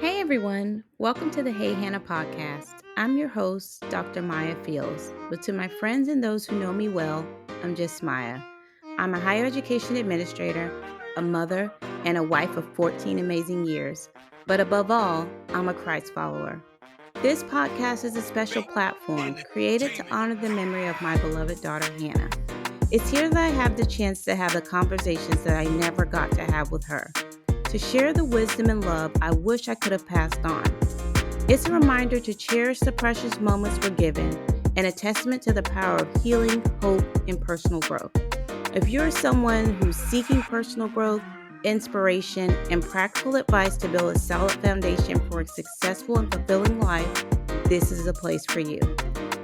Hey everyone, welcome to the HeyHannah podcast. I'm your host, Dr. Mya Fields, but to my friends and those who know me well, I'm just Mya. I'm a higher education administrator, a mother, and a wife of 14 amazing years. But above all, I'm a Christ follower. This podcast is a special platform created to honor the memory of my beloved daughter, Hannah. It's here that I have the chance to have the conversations that I never got to have with her, to share the wisdom and love I wish I could have passed on. It's a reminder to cherish the precious moments we're given and a testament to the power of healing, hope, and personal growth. If you're someone who's seeking personal growth, inspiration, and practical advice to build a solid foundation for a successful and fulfilling life, this is a place for you.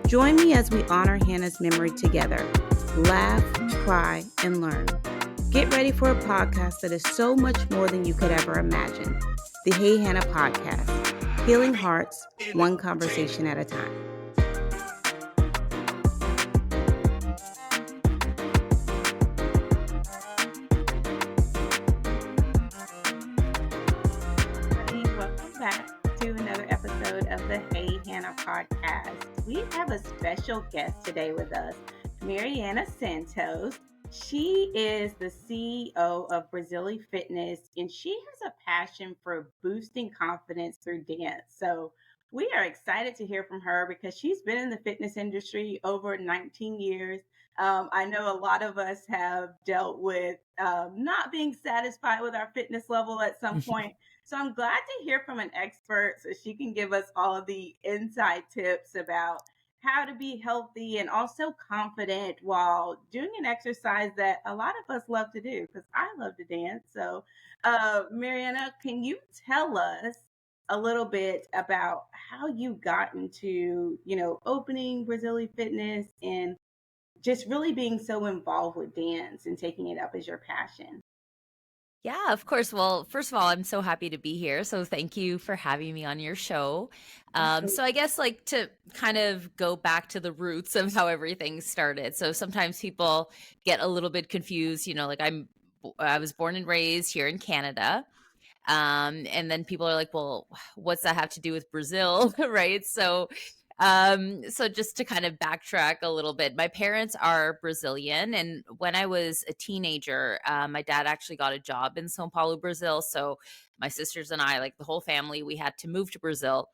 Join me as we honor Hannah's memory together. Laugh, cry, and learn. Get ready for a podcast that is so much more than you could ever imagine. The HeyHannah podcast, healing hearts, one conversation at a time. Welcome back to another episode of the HeyHannah podcast. We have a special guest today with us, Mariana Santos. She is the CEO of BrazilyFitness, and she has a passion for boosting confidence through dance. So we are excited to hear from her because she's been in the fitness industry over 19 years. I know a lot of us have dealt with not being satisfied with our fitness level at some point. So I'm glad to hear from an expert so she can give us all of the inside tips about how to be healthy and also confident while doing an exercise that a lot of us love to do, because I love to dance. So, Mariana, can you tell us a little bit about how you got into, opening BrazilyFitness and just really being so involved with dance and taking it up as your passion? Yeah, of course. Well, first of all, I'm so happy to be here. So thank you for having me on your show. So I guess like to kind of go back to the roots of how everything started. So sometimes people get a little bit confused, like I was born and raised here in Canada. And then people are like, well, what's that have to do with Brazil? Right. So just to kind of backtrack a little bit, my parents are Brazilian. And when I was a teenager, my dad actually got a job in Sao Paulo, Brazil. So my sisters and I, like the whole family, we had to move to Brazil.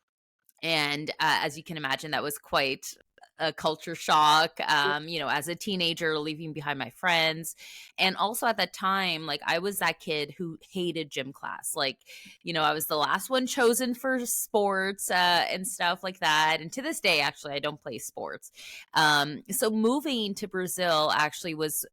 And as you can imagine, that was quite a culture shock, as a teenager, leaving behind my friends. And also at that time, like I was that kid who hated gym class. Like, I was the last one chosen for sports and stuff like that. And to this day, actually, I don't play sports. So moving to Brazil actually was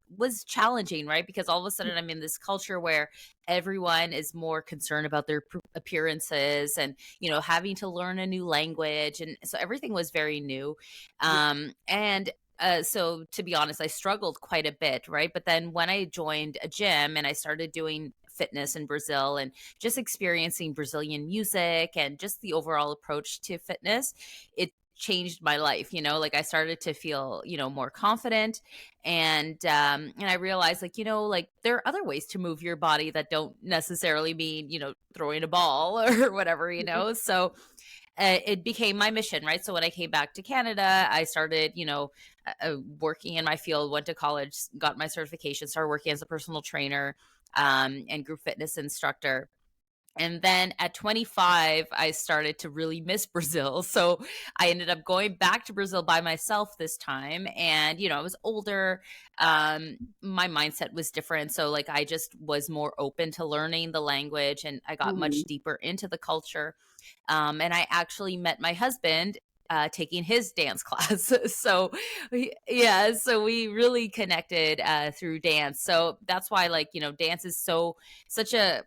challenging, right? Because all of a sudden I'm in this culture where everyone is more concerned about their appearances and having to learn a new language. And so everything was very new. So to be honest, I struggled quite a bit, right? But then when I joined a gym and I started doing fitness in Brazil and just experiencing Brazilian music and just the overall approach to fitness, it changed my life. Like I started to feel more confident, and I realized, like there are other ways to move your body that don't necessarily mean throwing a ball or whatever. So it became my mission, right? So when I came back to Canada, I started, working in my field, went to college, got my certification, started working as a personal trainer and group fitness instructor. And then at 25, I started to really miss Brazil. So I ended up going back to Brazil by myself this time. And, I was older. My mindset was different. So, like, I just was more open to learning the language and I got much Mhm. deeper into the culture. And I actually met my husband taking his dance class. So we really connected through dance. So that's why, like, dance is such a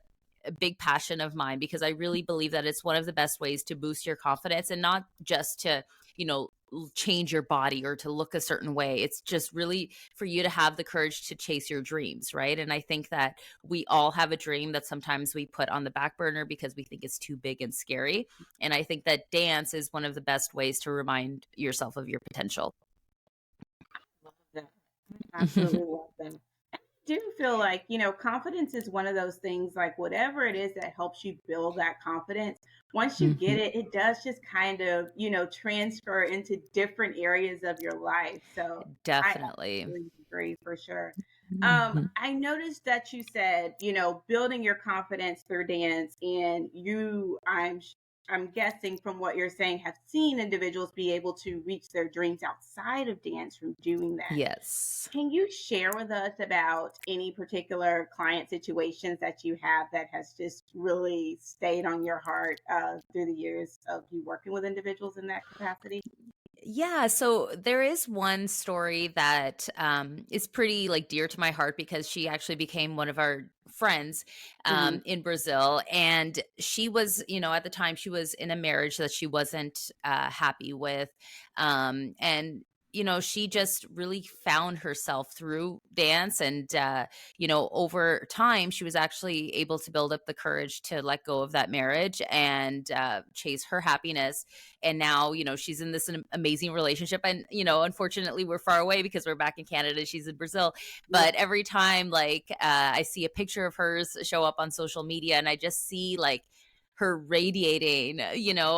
big passion of mine, because I really believe that it's one of the best ways to boost your confidence, and not just to, change your body or to look a certain way. It's just really for you to have the courage to chase your dreams, right? And I think that we all have a dream that sometimes we put on the back burner because we think it's too big and scary. And I think that dance is one of the best ways to remind yourself of your potential. Love that. I absolutely love that. do feel like, confidence is one of those things, like whatever it is that helps you build that confidence. Once you get Mhm. it, it does just kind of, transfer into different areas of your life. So I Definitely. absolutely agree for sure. Mhm. I noticed that you said, building your confidence through dance, and I'm guessing from what you're saying, have seen individuals be able to reach their dreams outside of dance from doing that. Yes. Can you share with us about any particular client situations that you have that has just really stayed on your heart through the years of you working with individuals in that capacity? Yeah, so there is one story that is pretty like dear to my heart because she actually became one of our friends Hmm. in Brazil, and she was, at the time she was in a marriage that she wasn't happy with, and she just really found herself through dance, and over time she was actually able to build up the courage to let go of that marriage and chase her happiness. And now she's in this amazing relationship, and unfortunately we're far away because we're back in Canada, she's in Brazil. Yeah. But every time like I see a picture of hers show up on social media, and I just see like her radiating,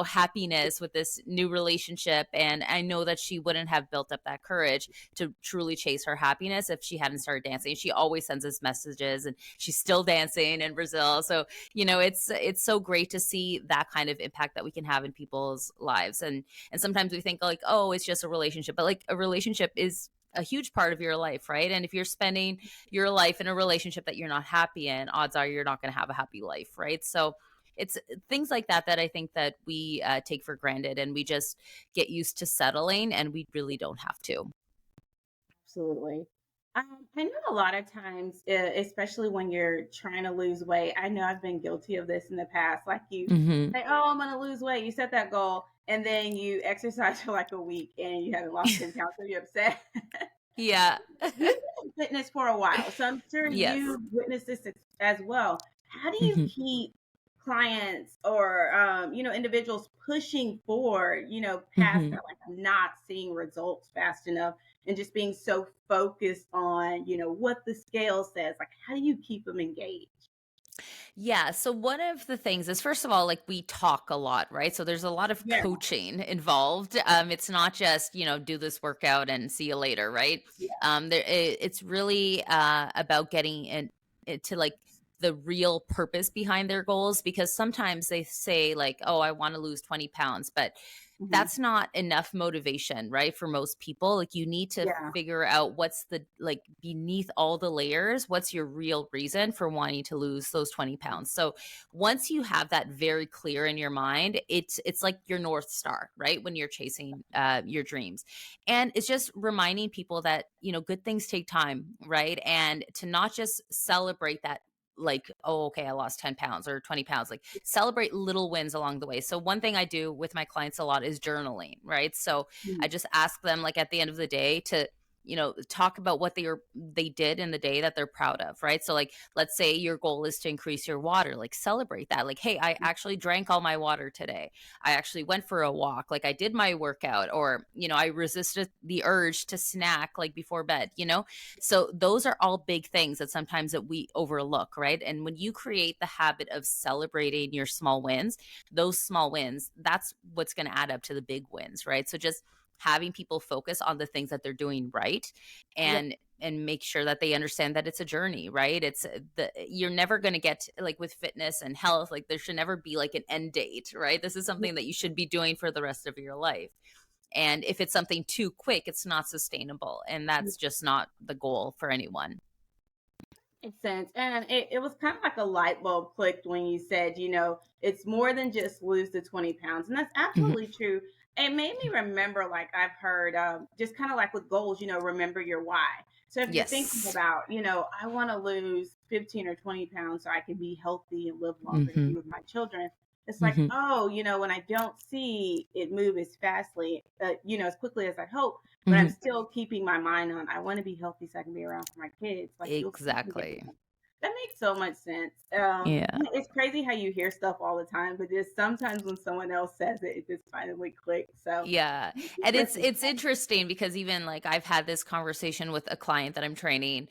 happiness with this new relationship. And I know that she wouldn't have built up that courage to truly chase her happiness if she hadn't started dancing. She always sends us messages, and she's still dancing in Brazil. So it's so great to see that kind of impact that we can have in people's lives. And sometimes we think like, oh, it's just a relationship, but like a relationship is a huge part of your life, right? And if you're spending your life in a relationship that you're not happy in, odds are you're not going to have a happy life, right? So it's things like that that I think that we take for granted, and we just get used to settling, and we really don't have to. Absolutely. I know a lot of times, especially when you're trying to lose weight, I know I've been guilty of this in the past. Like you Hmm. say, "Oh, I'm going to lose weight." You set that goal, and then you exercise for like a week, and you haven't lost 10 pounds. So you're upset. Yeah. You've been in fitness for a while, so I'm sure Yes. you've witnessed this as well. How do you Hmm. keep clients or individuals pushing forward, past Hmm. that, like I'm not seeing results fast enough, and just being so focused on, what the scale says? Like, how do you keep them engaged? Yeah. So one of the things is, first of all, like we talk a lot, right? So there's a lot of Yeah, coaching involved. It's not just, do this workout and see you later, right? yeah, It's really about getting into like the real purpose behind their goals, because sometimes they say like, oh, I want to lose 20 pounds, but hmm, that's not enough motivation, right? For most people, like you need to yeah, figure out what's the like beneath all the layers, what's your real reason for wanting to lose those 20 pounds. So once you have that very clear in your mind, it's like your North Star, right? When you're chasing your dreams. And it's just reminding people that, good things take time, right? And to not just celebrate that, like, oh, okay, I lost 10 pounds or 20 pounds. Like, celebrate little wins along the way. So, one thing I do with my clients a lot is journaling, right? So, I mhm, just ask them, like, at the end of the day to, talk about what they did in the day that they're proud of, right? So, like, let's say your goal is to increase your water, like, celebrate that. Like, hey, I actually drank all my water today. I actually went for a walk. Like, I did my workout, or, I resisted the urge to snack, like, before bed, So those are all big things that sometimes that we overlook, right? And when you create the habit of celebrating your small wins, those small wins, that's what's going to add up to the big wins, right? So just having people focus on the things that they're doing right, yeah, and make sure that they understand that it's a journey, right? It's you're never going to get like with fitness and health, like there should never be like an end date, right? This is yeah, something that you should be doing for the rest of your life. And if it's something too quick, it's not sustainable. And yeah. that's just not the goal for anyone. Makes sense. And it was kind of like a light bulb clicked when you said, it's more than just lose the 20 pounds. And that's Mhm. absolutely true. It made me remember, like I've heard, just kind of like with goals, remember your why. So if you're thinking Yes. about, I want to lose 15 or 20 pounds so I can be healthy and live longer to be Mhm. with my children. It's like, Mhm. oh, when I don't see it move as fastly, as quickly as I hope, but I'm Mhm. still keeping my mind on, I want to be healthy so I can be around for my kids. Like you'll see the Exactly. difference. That makes so much sense. Yeah. It's crazy how you hear stuff all the time, but just sometimes when someone else says it, it just finally clicks. So Yeah. thank you And for it's interesting because even like I've had this conversation with a client that I'm training.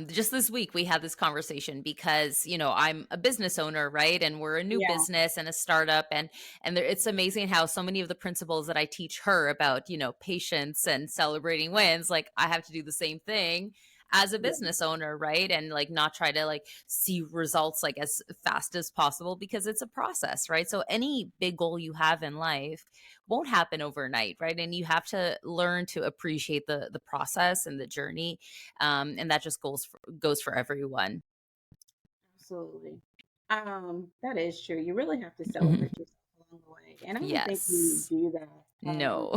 Just this week we had this conversation because, I'm a business owner, right? And we're a new yeah, business and a startup and it's amazing how so many of the principles that I teach her about, patience and celebrating wins, like I have to do the same thing as a yeah, business owner, right? And like not try to like see results like as fast as possible because it's a process, right? So any big goal you have in life won't happen overnight, right? And you have to learn to appreciate the process and the journey, and that just goes for everyone. absolutely. That is true. You really have to celebrate yourself along the way, and I don't think we Yes. do that. No.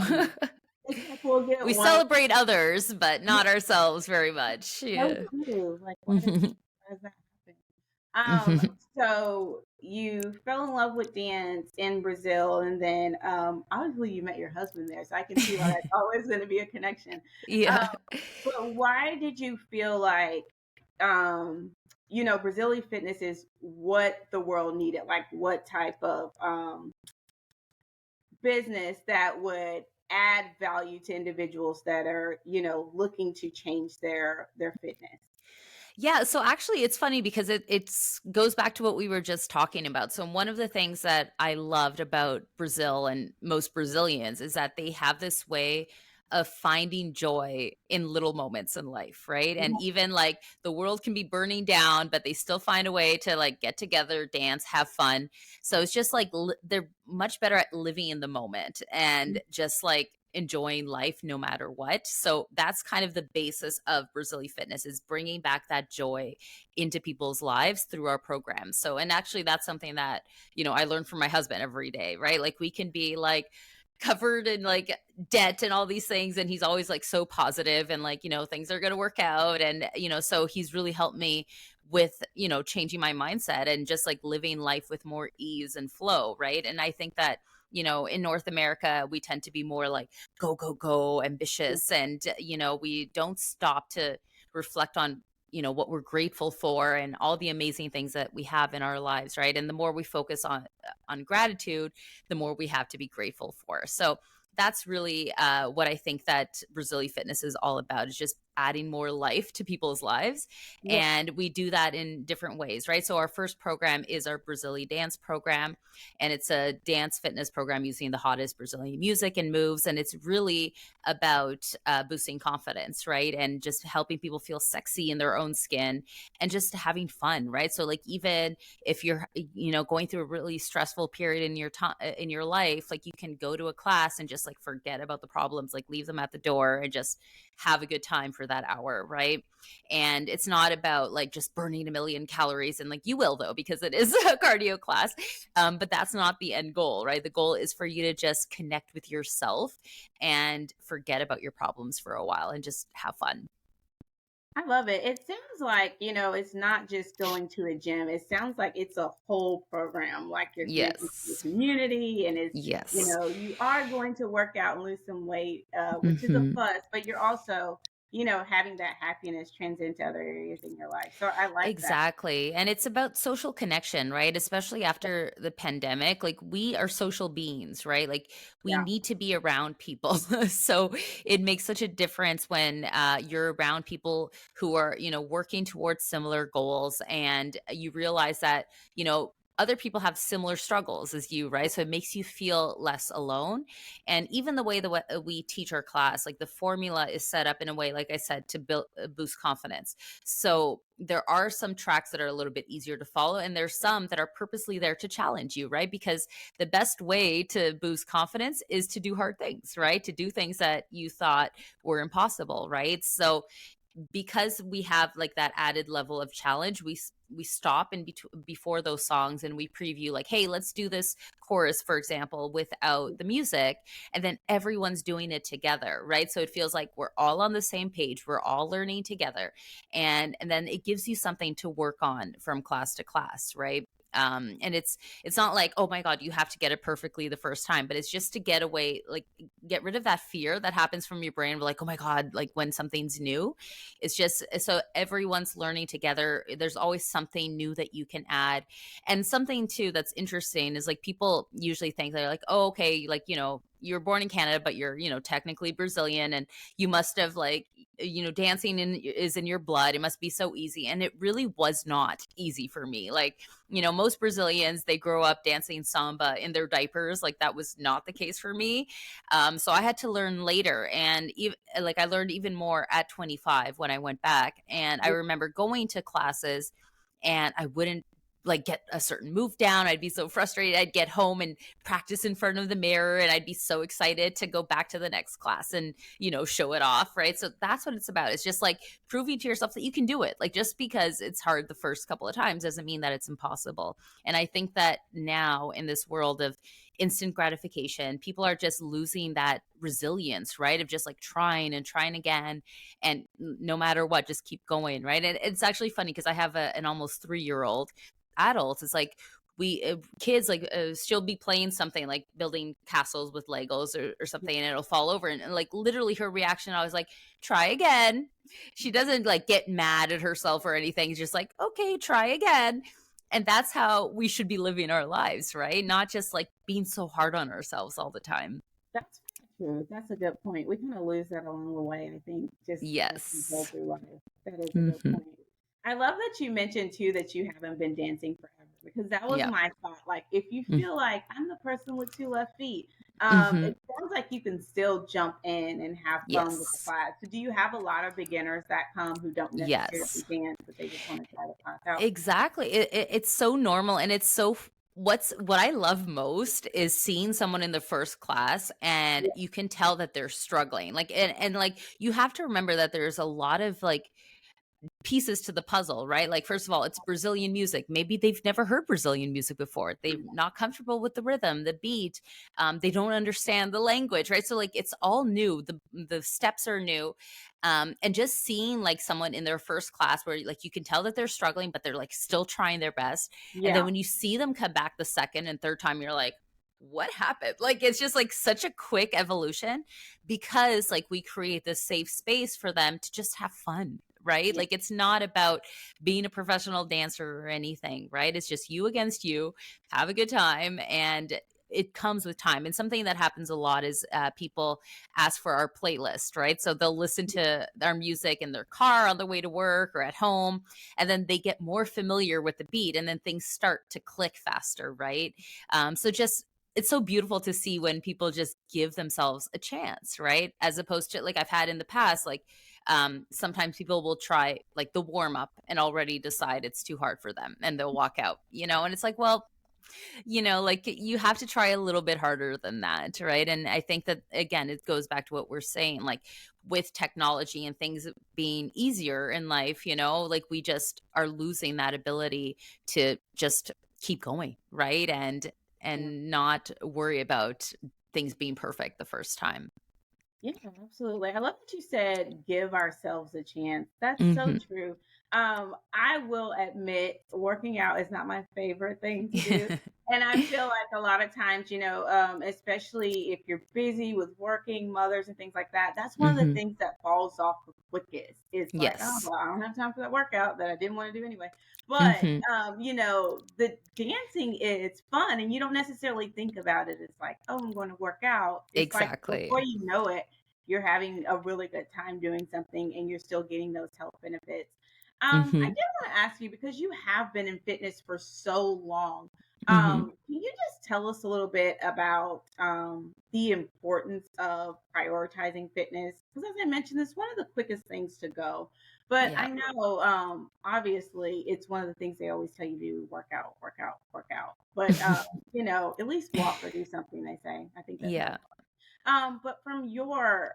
It's like we'll get We one. celebrate others, but not ourselves very much. So Yeah. true. Like, why does that happen? So you fell in love with dance in Brazil, and then obviously you met your husband there, so I can see why that's always going to be a connection. Um, Yeah. but why did you feel like, um, Brazilian fitness is what the world needed? Like, what type of business that would add value to individuals that are, looking to change their fitness? Yeah, so actually it's funny because it's goes back to what we were just talking about. So one of the things that I loved about Brazil and most Brazilians is that they have this way of finding joy in little moments in life, right? And Yeah, even like the world can be burning down, but they still find a way to like get together, dance, have fun. So it's just like they're much better at living in the moment and just like enjoying life no matter what. So that's kind of the basis of Brazilian Fitness is bringing back that joy into people's lives through our programs. So and actually that's something that, I learn from my husband every day, right? Like we can be like covered in like debt and all these things and he's always like so positive and like, things are going to work out and so he's really helped me with, changing my mindset and just like living life with more ease and flow, right? And I think that in North America, we tend to be more like go, go, go, yeah, ambitious. And, we don't stop to reflect on, what we're grateful for and all the amazing things that we have in our lives, right? And the more we focus on gratitude, the more we have to be grateful for. So that's really what I think that Brazilian Fitness is all about is just adding more life to people's lives. yeah, And we do that in different ways, right? So our first program is our Brazilian dance program and it's a dance fitness program using the hottest Brazilian music and moves. And it's really about boosting confidence, right? And just helping people feel sexy in their own skin and just having fun, right? So, like, even if you're, going through a really stressful period in your time in your life, like, you can go to a class and just like forget about the problems, like, leave them at the door and just have a good time for that hour, right? And it's not about like just burning a million calories and like you will though because it is a cardio class, but that's not the end goal, right? The goal is for you to just connect with yourself and forget about your problems for a while and just have fun. I love it. It sounds like, it's not just going to a gym. It sounds like it's a whole program, like you're connecting to your Yes. community and it's, Yes. you are going to work out and lose some weight, which is a Hmm. plus, but you're also, having that happiness transcend to other areas in your life. So I like that. Exactly. And it's about social connection, right? Especially after the pandemic. Like we are social beings, right? Like we Yeah. need to be around people. So it makes such a difference when you're around people who are, working towards similar goals and you realize that, other people have similar struggles as you, right? So it makes you feel less alone. And even the way that we teach our class, like the formula is set up in a way, like I said, to build boost confidence. So there are some tracks that are a little bit easier to follow, and there's some that are purposely there to challenge you, right? Because the best way to boost confidence is to do hard things, right? To do things that you thought were impossible, right? So because we have like that added level of challenge, we stop in before those songs and we preview like, hey, let's do this chorus, for example, without the music, and then everyone's doing it together, right? So it feels like we're all on the same page, we're all learning together, and then it gives you something to work on from class to class, right? And it's not like, oh my God, you have to get it perfectly the first time, but it's just to get away, like get rid of that fear that happens from your brain. Like, oh my God, like when something's new, it's just so everyone's learning together. There's always something new that you can add. And something too that's interesting is like people usually think they're like, oh, okay, like, you're born in Canada, but you're, technically Brazilian, and you must have like, dancing is in your blood. It must be so easy. And it really was not easy for me. Like, most Brazilians, they grow up dancing samba in their diapers. Like that was not the case for me. So I had to learn later. And even like I learned even more at 25 when I went back. And I Yeah, remember going to classes and I wouldn't like get a certain move down. I'd be so frustrated. I'd get home and practice in front of the mirror, and I'd be so excited to go back to the next class and, show it off. Right. So that's what it's about. It's just like proving to yourself that you can do it. Like just because it's hard the first couple of times doesn't mean that it's impossible. And I think that now in this world of instant gratification, people are just losing that resilience, right? Of just like trying and trying again. And no matter what, just keep going. Right. And it's actually funny because I have an almost 3-year old. Adults, it's like we kids like she'll be playing something like building castles with Legos or something, and it'll fall over, and like literally her reaction, I was like, try again. She doesn't like get mad at herself or anything. It's just like, okay, try again. And that's how we should be living our lives, right? Not just like being so hard on ourselves all the time. that's very true. That's a good point. We kind of lose that along the way, I think, just as we go Yes. through life. That is a good Hmm. point. I love that you mentioned too that you haven't been dancing forever, because that was Yeah. my thought. Like, if you feel like I'm the person with two left feet, Mm-hmm. it sounds like you can still jump in and have fun with the Yes. class. So, do you have a lot of beginners that come who don't necessarily Yes. dance, but they just want to try the class out? Exactly. It's so normal, and it's so what I love most is seeing someone in the first class and Yeah, you can tell that they're struggling. Like and like you have to remember that there's a lot of like pieces to the puzzle, right? Like, first of all, it's Brazilian music. Maybe they've never heard Brazilian music before. They're not comfortable with the rhythm, the beat. They don't understand the language, right? So, like, it's all new. The steps are new, and just seeing like someone in their first class where like you can tell that they're struggling, but they're like still trying their best. And then yeah, when you see them come back the second and third time, you're like, what happened? Like it's just like such a quick evolution because like we create this safe space for them to just have fun, right? yeah, Like it's not about being a professional dancer or anything, right? It's just you against you, have a good time, and it comes with time. And something that happens a lot is people ask for our playlist, right? So they'll listen to our music in their car on the way to work or at home, and then they get more familiar with the beat, and then things start to click faster, right? So just it's so beautiful to see when people just give themselves a chance, right? As opposed to like I've had in the past, like sometimes people will try like the warm up and already decide it's too hard for them and they'll walk out, and it's like, well, like you have to try a little bit harder than that, right? And I think that again, it goes back to what we're saying, like with technology and things being easier in life, like we just are losing that ability to just keep going, right? And yeah. not worry about things being perfect the first time. Yeah, absolutely. I love that you said give ourselves a chance. That's so Hmm. true. I will admit working out is not my favorite thing to do. And I feel like a lot of times, especially if you're busy with working mothers and things like that, that's one of the Hmm. things that falls off the quickest. It's like, oh, Yes. well, I don't have time for that workout that I didn't want to do anyway. But, Hmm. the dancing is fun and you don't necessarily think about it. It's like, oh, I'm going to work out. It's like before Exactly. you know it, you're having a really good time doing something and you're still getting those health benefits. I Hmm. did want to ask you, because you have been in fitness for so long. Hmm. Can you just tell us a little bit about the importance of prioritizing fitness? Because as I mentioned, it's one of the quickest things to go. But Yeah. I know, obviously, it's one of the things they always tell you to do: work out, work out, work out. But at least walk or do something. They say. I think that's how. Yeah. But from your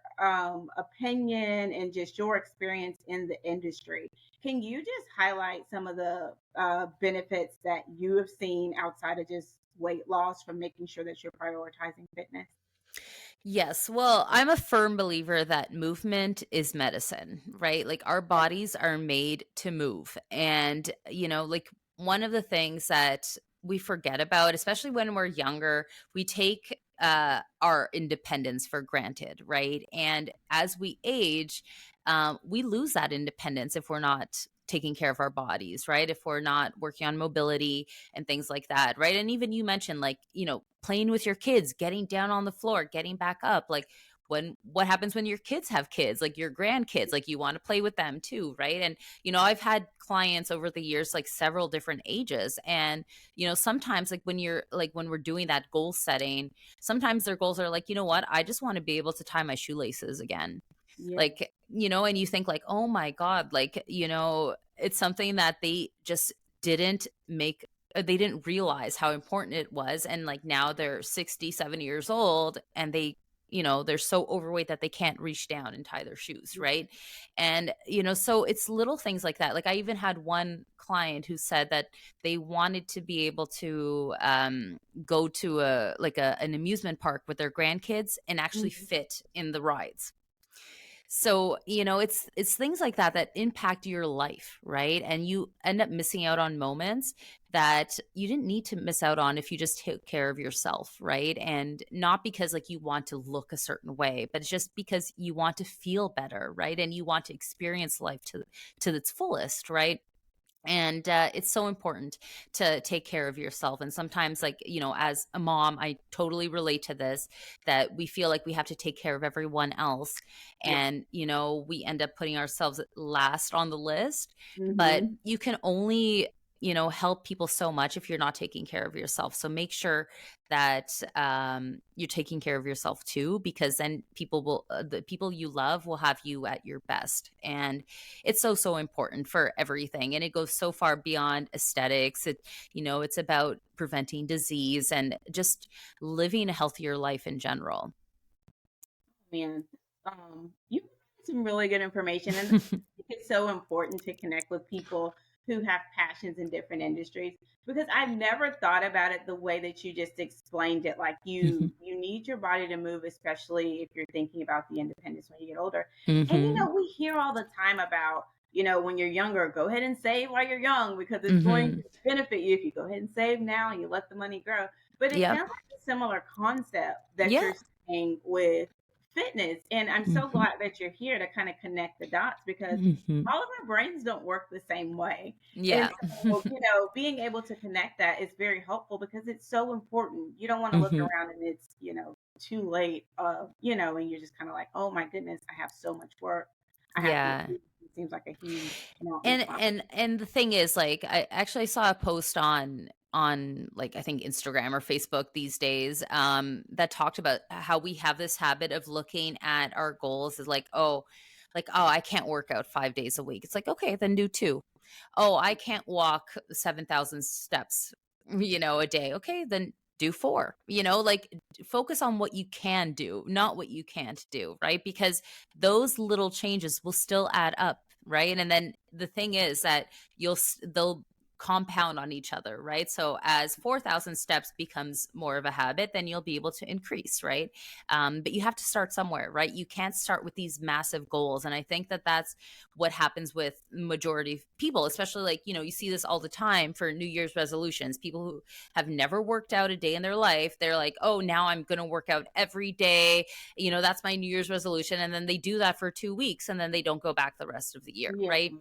opinion and just your experience in the industry, can you just highlight some of the benefits that you have seen outside of just weight loss from making sure that you're prioritizing fitness? Yes. Well, I'm a firm believer that movement is medicine, right? Like our Yeah. bodies are made to move. And, like one of the things that we forget about, especially when we're younger, we take our independence for granted, right? And as we age, we lose that independence if we're not taking care of our bodies, right? If we're not working on mobility and things like that, right? And even you mentioned, like, playing with your kids, getting down on the floor, getting back up, like, what happens when your kids have kids, like your grandkids, like you want to play with them too, right? And I've had clients over the years, like several different ages. And, sometimes, like, when we're doing that goal setting, sometimes their goals are like, you know what, I just want to be able to tie my shoelaces again. Yeah. Like, and you think, like, oh my God, like, it's something that they just didn't make, they didn't realize how important it was. And like now they're 60, 70 years old, and they're so overweight that they can't reach down and tie their shoes, right? And so it's little things like that. Like, I even had one client who said that they wanted to be able to go to an amusement park with their grandkids and actually Mhm. fit in the rides. So, it's things like that that impact your life, right? And you end up missing out on moments that you didn't need to miss out on if you just took care of yourself, right? And not because, like, you want to look a certain way, but it's just because you want to feel better, right? And you want to experience life to its fullest, right? And it's so important to take care of yourself. And sometimes, like, as a mom, I totally relate to this, that we feel like we have to take care of everyone else. Yeah. And we end up putting ourselves last on the list. But Mhm. you can only help people so much if you're not taking care of yourself. So make sure that you're taking care of yourself too, because then the people you love will have you at your best. And it's so, so important for everything. And it goes so far beyond aesthetics. It's about preventing disease and just living a healthier life in general. Man, you provided some really good information, and I think it's so important to connect with people who have passions in different industries, because I've never thought about it the way that you just explained it. Like, you need your body to move, especially if you're thinking about the independence when you get older. And Hmm. we hear all the time about, when you're younger, go ahead and save while you're young because it's going to Hmm. benefit you if you go ahead and save now and you let the money grow. But it Yep. sounds like a similar concept that Yeah. you're saying with fitness. And I'm so Hmm. glad that you're here to kind of connect the dots, because Hmm. all of our brains don't work the same way. And Yeah. so, being able to connect that is very helpful because it's so important. You don't want to look Hmm. around and it's, too late, and you're just kind of like, oh my goodness, I have so much work I have to Yeah. do. It seems like a huge mountain to And climb. the thing is, like, I actually saw a post on like, I think Instagram or Facebook these days, that talked about how we have this habit of looking at our goals as like, oh, I can't work out 5 days a week. It's like, okay, then do two. Oh, I can't walk 7,000 steps, a day. Okay, then do four. Like, focus on what you can do, not what you can't do, right? Because those little changes will still add up, right? And then the thing is that they'll compound on each other, right? So as 4,000 steps becomes more of a habit, then you'll be able to increase, right? But you have to start somewhere, right? You can't start with these massive goals. And I think that that's what happens with majority of people, especially, like, you see this all the time for New Year's resolutions. People who have never worked out a day in their life, they're like, oh, now I'm going to work out every day. That's my New Year's resolution. And then they do that for 2 weeks and then they don't go back the rest of the year, Yeah. right?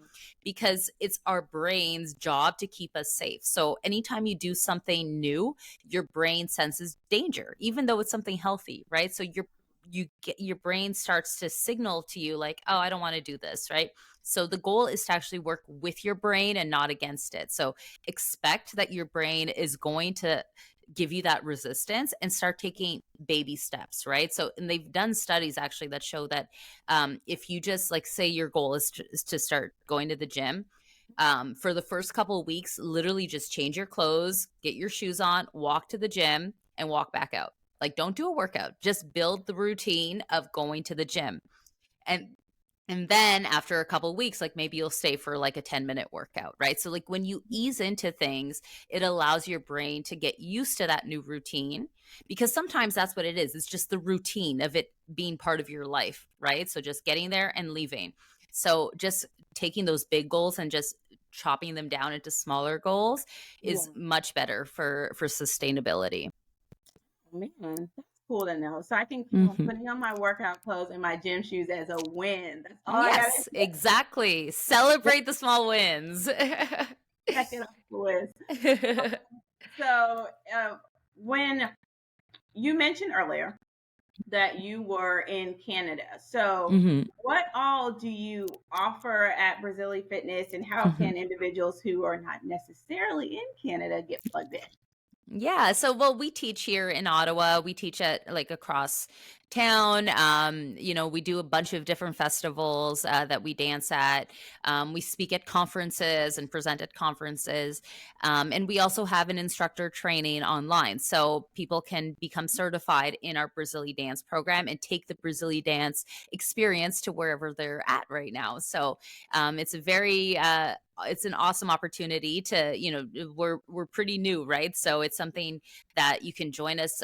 Because it's our brain's job to keep us safe. So anytime you do something new, your brain senses danger, even though it's something healthy, right? So your brain starts to signal to you, like, oh, I don't want to do this, right? So the goal is to actually work with your brain and not against it. So expect that your brain is going to give you that resistance and start taking baby steps, right? So, and they've done studies actually that show that if you just, like, say your goal is to start going to the gym, for the first couple of weeks, literally just change your clothes, get your shoes on, walk to the gym, and walk back out. Like, don't do a workout, just build the routine of going to the gym. And then after a couple of weeks, like, maybe you'll stay for like a 10-minute workout, right? So, like, when you ease into things, it allows your brain to get used to that new routine, because sometimes that's what it is. It's just the routine of it being part of your life, right? So just getting there and leaving. So just taking those big goals and just chopping them down into smaller goals is Yeah. much better for sustainability. Man, that's cool to know. So I can count Mhm. putting on my workout clothes and my gym shoes as a win. That's all I gotta Yes, exactly. Celebrate the small wins. check it off the list. So when you mentioned earlier that you were in Canada, so Mhm. what all do you offer at Brazily Fitness, and how Mhm. can individuals who are not necessarily in Canada get plugged in? Yeah. So, well, we teach here in Ottawa. We teach at like across town. We do a bunch of different festivals that we dance at. We speak at conferences and present at conferences. And we also have an instructor training online. So people can become certified in our Brazili dance program and take the Brazili dance experience to wherever they're at right now. So it's a very, it's an awesome opportunity to we're pretty new, right? So it's something that you can join us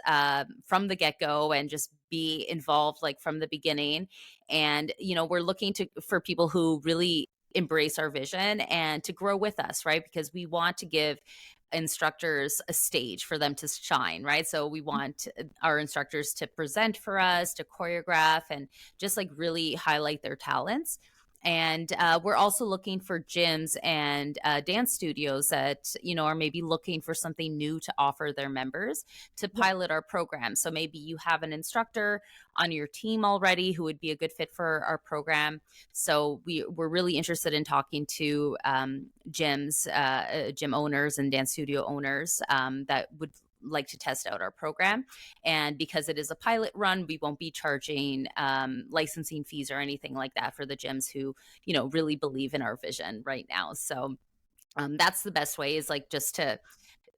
from the get-go and just be involved like from the beginning. And we're looking to for people who really embrace our vision and to grow with us, right? Because we want to give instructors a stage for them to shine, right? So we want our instructors to present for us, to choreograph, and just like really highlight their talents. And we're also looking for gyms and dance studios that are maybe looking for something new to offer their members to Yeah. pilot our program. So maybe you have an instructor on your team already who would be a good fit for our program. So we're really interested in talking to gyms, gym owners and dance studio owners that would like to test out our program. And because it is a pilot run, we won't be charging licensing fees or anything like that for the gyms who really believe in our vision right now. So that's the best way, is like just to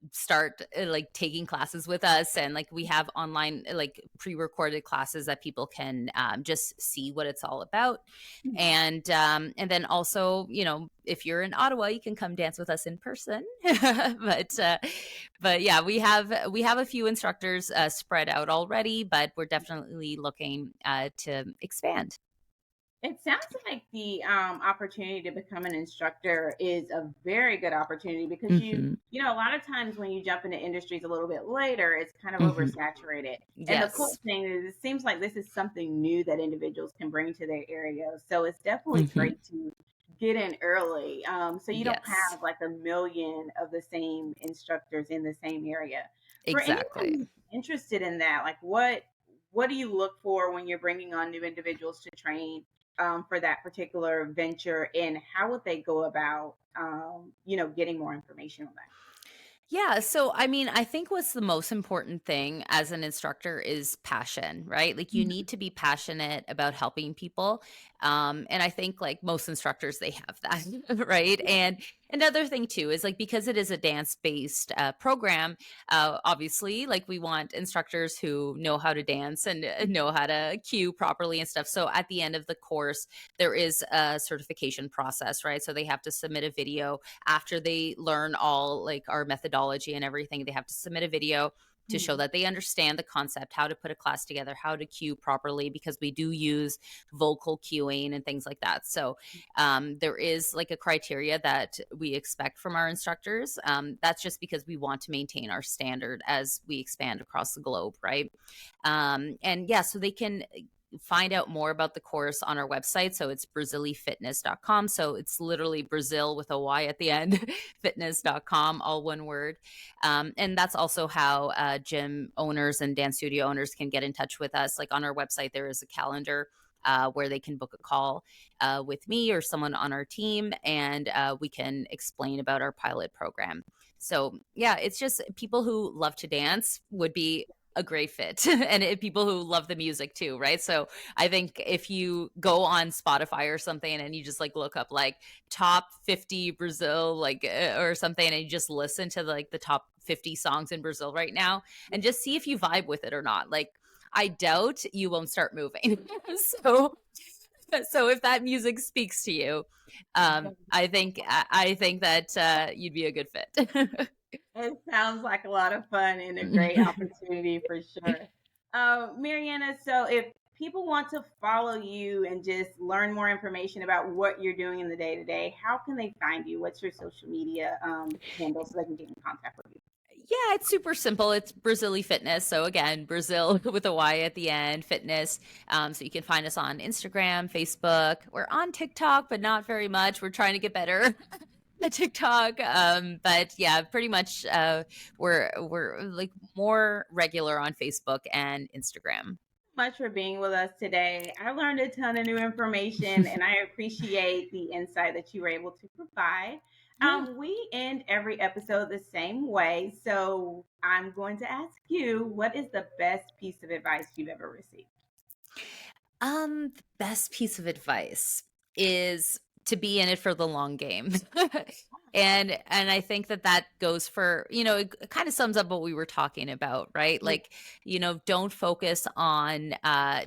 start like taking classes with us. And like we have online like pre-recorded classes that people can just see what it's all about. And then also, if you're in Ottawa, you can come dance with us in person. But yeah, we have a few instructors spread out already, but we're definitely looking to expand. It sounds like the opportunity to become an instructor is a very good opportunity, because Hmm. a lot of times when you jump into industries a little bit later, it's kind of Hmm. oversaturated. And the cool Yes. thing is, it seems like this is something new that individuals can bring to their area. So it's definitely Hmm. great to get in early, so you don't Yes, have like a million of the same instructors in the same area. For anyone exactly. who's interested in that, like what do you look for when you're bringing on new individuals to train for that particular venture, and how would they go about, getting more information on that? Yeah. So, I mean, I think what's the most important thing as an instructor is passion, right? Like, you Mhm. need to be passionate about helping people. And I think, like, most instructors, they have that, right? And another thing, too, is like because it is a dance based program, obviously, like, we want instructors who know how to dance and know how to cue properly and stuff. So, at the end of the course, there is a certification process, right? So, they have to submit a video after they learn all like our methodology and everything. They have to submit a video to show Mhm. that they understand the concept, how to put a class together, how to cue properly, because we do use vocal cueing and things like that. So there is like a criteria that we expect from our instructors. That's just because we want to maintain our standard as we expand across the globe, right? And yeah, so they can find out more about the course on our website. So it's BrazilyFitness.com. So it's literally Brazil with a Y at the end, fitness.com, all one word. And that's also how gym owners and dance studio owners can get in touch with us. Like on our website, there is a calendar where they can book a call with me or someone on our team, and we can explain about our pilot program. So, yeah, it's just people who love to dance would be a great fit and people who love the music too, right? So I think if you go on Spotify or something and you just like look up like top 50 Brazil like or something, and you just listen to like the top 50 songs in Brazil right now and just see if you vibe with it or not, like I doubt you won't start moving. so so if that music speaks to you, I think that you'd be a good fit. It sounds like a lot of fun and a great opportunity for sure. Mariana, so if people want to follow you and just learn more information about what you're doing in the day to day, how can they find you? What's your social media handle so they can get in contact with you? Yeah, it's super simple. It's BrazilyFitness. So again, Brazil with a Y at the end, fitness. So you can find us on Instagram, Facebook. We're on TikTok, but not very much. We're trying to get better at TikTok. But yeah, pretty much we're like more regular on Facebook and Instagram. Much for being with us today. I learned a ton of new information and I appreciate the insight that you were able to provide. Yeah. We end every episode the same way. So I'm going to ask you, what is the best piece of advice you've ever received? The best piece of advice is to be in it for the long game. And I think that that goes for, it kind of sums up what we were talking about, right? Yeah. Like, don't focus on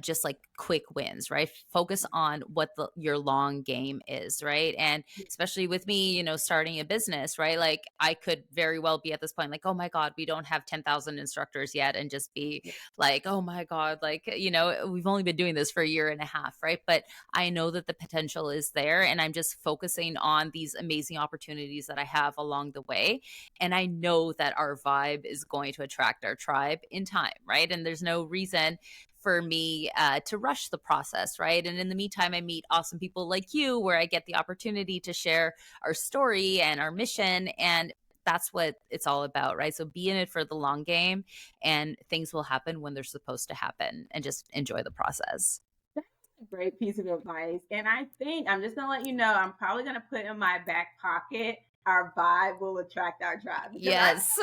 just like quick wins, right? Focus on what your long game is, right? And especially with me, starting a business, right? Like I could very well be at this point like, oh my God, we don't have 10,000 instructors yet, and just be like, oh my God, like, we've only been doing this for a year and a half, right? But I know that the potential is there, and I'm just focusing on these amazing opportunities that I have along the way. And I know that our vibe is going to attract our tribe in time, right? And there's no reason for me to rush the process, right? And in the meantime, I meet awesome people like you, where I get the opportunity to share our story and our mission. And that's what it's all about, right? So be in it for the long game, and things will happen when they're supposed to happen, and just enjoy the process. That's a great piece of advice. And I think I'm just going to let you know, I'm probably going to put in my back pocket, our vibe will attract our tribe. Because Yes,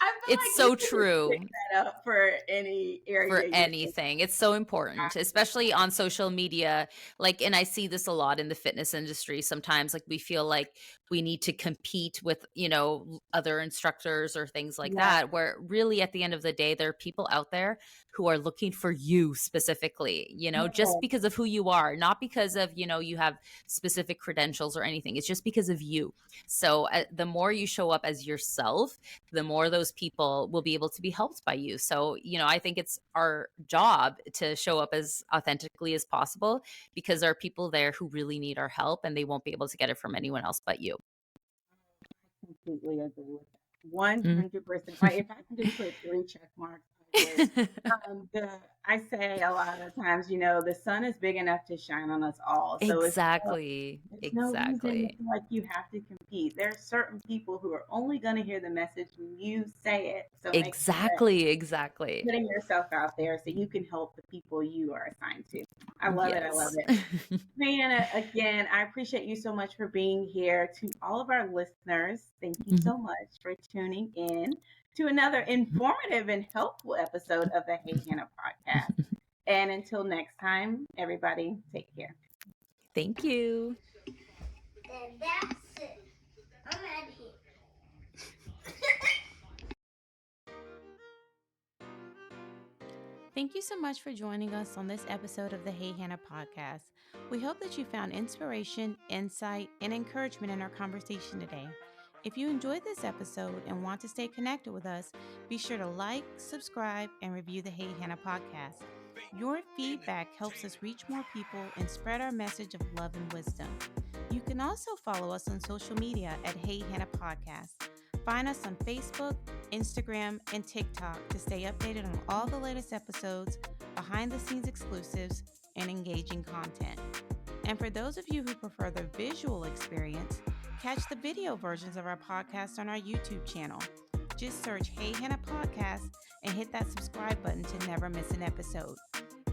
I feel it's like you so should just pick true. that up for any For area you're in. anything. It's so important, especially on social media. Like, and I see this a lot in the fitness industry. Sometimes, like, we feel like we need to compete with, other instructors or things like Yeah. that, where really at the end of the day, there are people out there who are looking for you specifically, just Yeah. because of who you are, not because of, you have specific credentials or anything. It's just because of you. So the more you show up as yourself, the more those people will be able to be helped by you. So, I think it's our job to show up as authentically as possible, because there are people there who really need our help, and they won't be able to get it from anyone else but you. Completely agree with that. 100%. Mm. Like if I can just put 3 check marks, I would. I say a lot of times, the sun is big enough to shine on us all. So Exactly. it's no reason to Exactly. feel like you have to compete. There are certain people who are only going to hear the message when you say it. So make sure that Exactly. Exactly. putting yourself out there so you can help the people you are assigned to. I love it. I love Yes. it. Mariana, again, I appreciate you so much for being here. To all of our listeners, thank you so much for tuning in to another informative and helpful episode of the Hey Hannah podcast. And until next time, everybody, take care. Thank you. And that's it. I'm out of here. Thank you so much for joining us on this episode of the Hey Hannah podcast. We hope that you found inspiration, insight, and encouragement in our conversation today. If you enjoyed this episode and want to stay connected with us, be sure to like, subscribe, and review the Hey Hannah podcast. Your feedback helps us reach more people and spread our message of love and wisdom. You can also follow us on social media at Hey Hannah Podcast. Find us on Facebook, Instagram, and TikTok to stay updated on all the latest episodes, behind the scenes exclusives, and engaging content. And for those of you who prefer the visual experience, catch the video versions of our podcast on our YouTube channel. Just search Hey Hannah Podcast and hit that subscribe button to never miss an episode.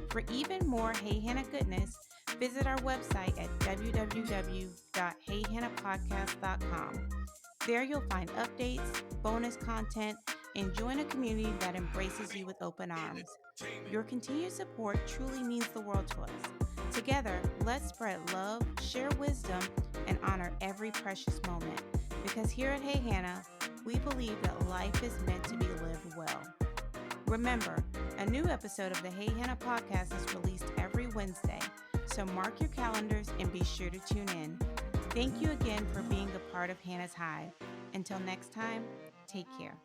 For even more Hey Hannah goodness, visit our website at www.heyhannahpodcast.com. There you'll find updates, bonus content, and join a community that embraces you with open arms. Your continued support truly means the world to us. Together, let's spread love, share wisdom, and honor every precious moment. Because here at Hey Hannah, we believe that life is meant to be lived well. Remember, a new episode of the Hey Hannah podcast is released every Wednesday, so mark your calendars and be sure to tune in. Thank you again for being a part of Hannah's Hive. Until next time, take care.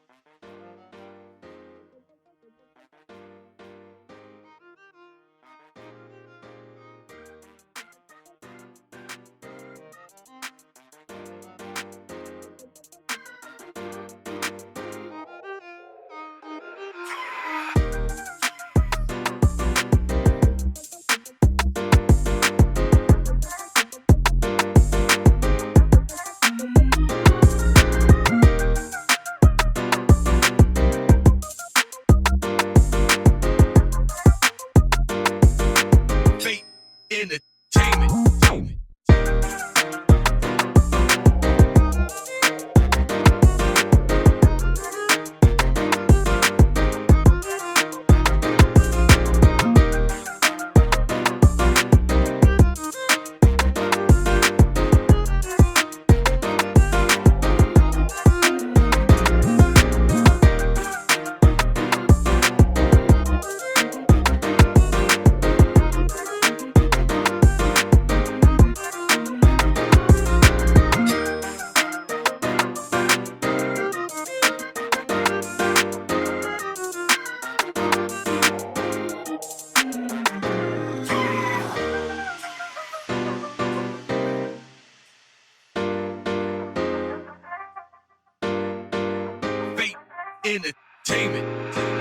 entertainment.